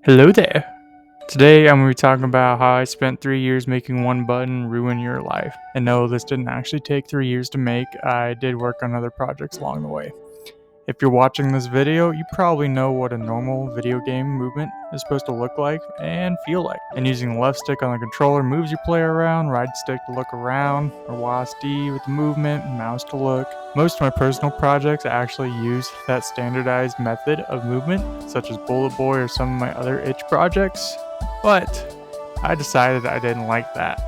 Hello there. Today I'm going to be talking about how I spent 3 years making one button ruin your life. And no, this didn't actually take 3 years to make. I did work on other projects along the way. If you're watching this video, you probably know what a normal video game movement is supposed to look like and feel like. And using the left stick on the controller moves your player around, right stick to look around, or WASD with the movement, mouse to look. Most of my personal projects actually use that standardized method of movement, such as Bullet Boy or some of my other itch projects, but I decided I didn't like that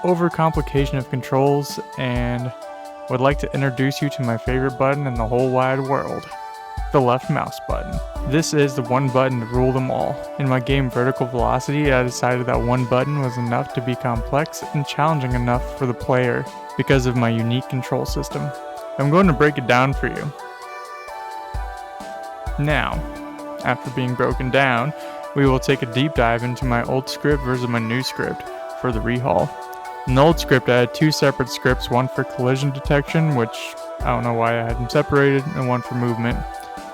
overcomplication of controls and would like to introduce you to my favorite button in the whole wide world, the left mouse button. This is the one button to rule them all. In my game Vertical Velocity, I decided that one button was enough to be complex and challenging enough for the player because of my unique control system. I'm going to break it down for you. Now, after being broken down, we will take a deep dive into my old script versus my new script for the rehaul. In the old script, I had two separate scripts, one for collision detection, which I don't know why I had them separated, and one for movement.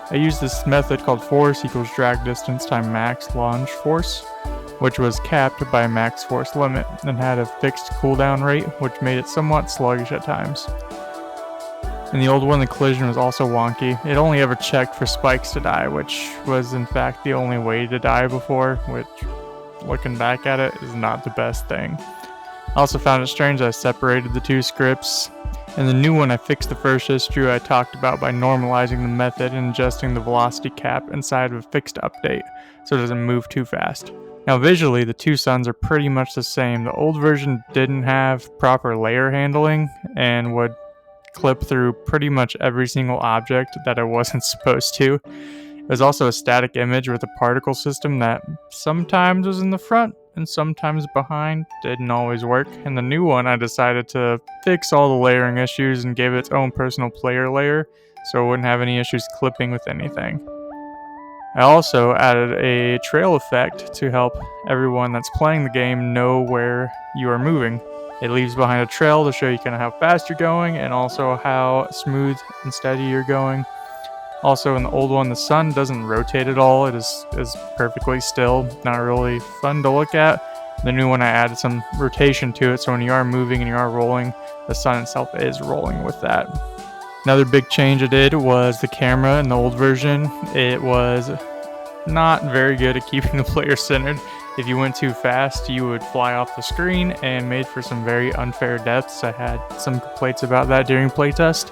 I used this method called force equals drag distance times max launch force, which was capped by a max force limit, and had a fixed cooldown rate, which made it somewhat sluggish at times. In the old one, the collision was also wonky. It only ever checked for spikes to die, which was in fact the only way to die before, which, looking back at it, is not the best thing. I also found it strange that I separated the two scripts. In the new one, I fixed the first issue I talked about by normalizing the method and adjusting the velocity cap inside of a fixed update so it doesn't move too fast. Now visually, the two suns are pretty much the same. The old version didn't have proper layer handling and would clip through pretty much every single object that it wasn't supposed to. It was also a static image with a particle system that sometimes was in the front and sometimes behind. Didn't always work. In the new one, I decided to fix all the layering issues and gave it its own personal player layer so it wouldn't have any issues clipping with anything. I also added a trail effect to help everyone that's playing the game know where you are moving. It leaves behind a trail to show you kind of how fast you're going and also how smooth and steady you're going. Also, in the old one, the sun doesn't rotate at all. It is perfectly still. Not really fun to look at. The new one, I added some rotation to it, so when you are moving and you are rolling, the sun itself is rolling with that. Another big change I did was the camera. In the old version, it was not very good at keeping the player centered. If you went too fast, you would fly off the screen and made for some very unfair deaths. I had some complaints about that during playtest.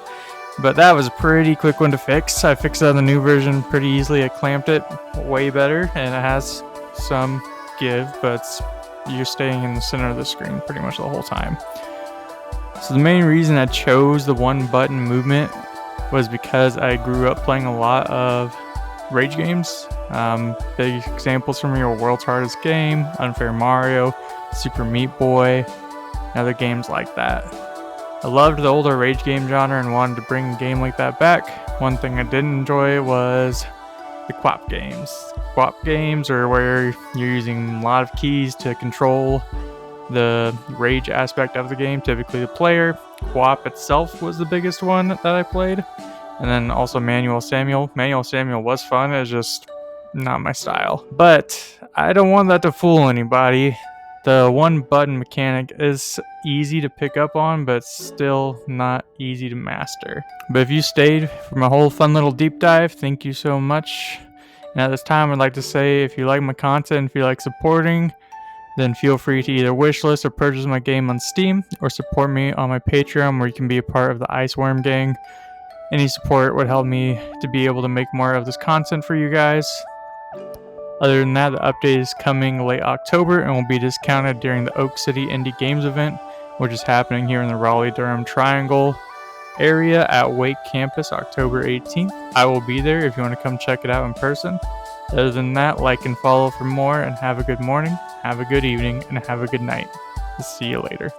But that was a pretty quick one to fix. I fixed it on the new version pretty easily. I clamped it way better, and it has some give, but you're staying in the center of the screen pretty much the whole time. So the main reason I chose the one button movement was because I grew up playing a lot of rage games. Big examples from me are World's Hardest Game, Unfair Mario, Super Meat Boy, and other games like that. I loved the older rage game genre and wanted to bring a game like that back. One thing I didn't enjoy was the co-op games. Co-op games are where you're using a lot of keys to control the rage aspect of the game, typically the player. Co-op itself was the biggest one that I played. And then also Manual Samuel. Manual Samuel was fun, it's just not my style. But I don't want that to fool anybody. The one button mechanic is easy to pick up on, but still not easy to master. But if you stayed for my whole fun little deep dive, thank you so much. And at this time, I'd like to say if you like my content, if you like supporting, then feel free to either wishlist or purchase my game on Steam, or support me on my Patreon where you can be a part of the Iceworm gang. Any support would help me to be able to make more of this content for you guys. Other than that, the update is coming late October and will be discounted during the Oak City Indie Games event, which is happening here in the Raleigh-Durham Triangle area at Wake Campus October 18th. I will be there if you want to come check it out in person. Other than that, like and follow for more, and have a good morning, have a good evening, and have a good night. See you later.